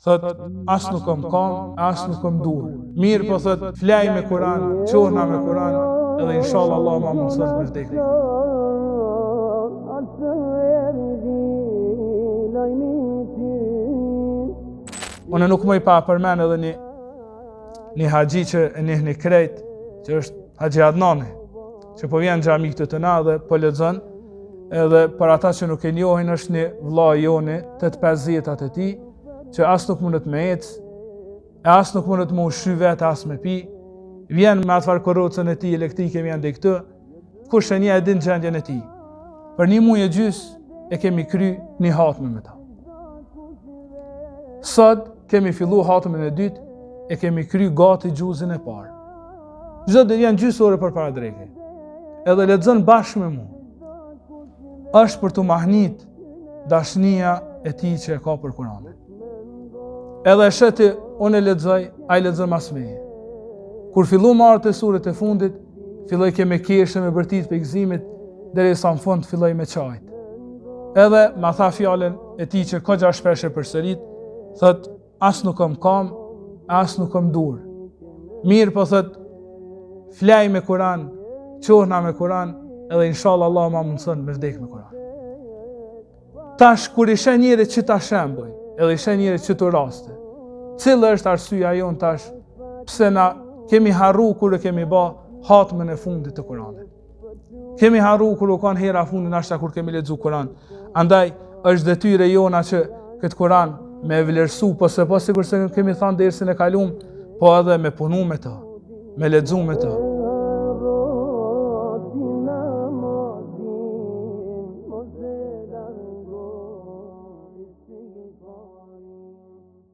thot, as nuk kam kam, as nuk kam dur. Mirë po thot, flaj me Kur'an, qohna me Kur'an, edhe inshallah Allah ma mundësën me vdekje. Unë nuk më i pa përmen edhe një haxhi që e njeh krejt, që është Haxhi Adnani, që po vjen xhami këtu të na dhe po lexon, edhe për ata që nuk e njohin është një vëlla joni, 8-50 e tij, që as nuk mundet me ecë, e as nuk mundet me ushqy vetë, as me pi, vjen me atëfar korrocën e tij elektrike vjen dhe këtë, kush e një e din gjendjen e tij. Për një muaj e gjys e kemi kry një hatme me ta. Sot kemi fillu hatmen e dytë, e kemi kry gati gjuzin e parë. Çdo ditë janë gjysë ore për para dreke. Edhe lexon bashkë me mua. Është për të mahnit dashnia e tij që e ka për Kur'anin. Edhe e sheti, unë e lexoj, ai lexon mas meje. Kur fillu marrë të surët e fundit, filloj ke me keshë, me bërtit për gëzimit, derisa në fund filloj me qajt. Edhe ma tha fjallën e tij që kogja shpesh e përsërit, thot, as nuk kam, as nuk kam dur. Mirë po thot, flaj me Kur'an, qohna me Kur'an, edhe inshallah Allah ma mundësën me vdek me Kur'an. Tash, kur ishe njëri që ta shemboj, edhe ishe njëri që të raste, cilë është arsyeja jonë tash, pse na kemi harru kur e kemi ba hatmen e fundit të Kur'anit. Kemi harru kur u kanë hera fundin ashta kur kemi lexu Kur'an. Andaj, është detyre jona që këtë Kur'an me vlerësu, po sikur se kemi thënë dersën e kalum, po edhe me punu me të, me lexu me të.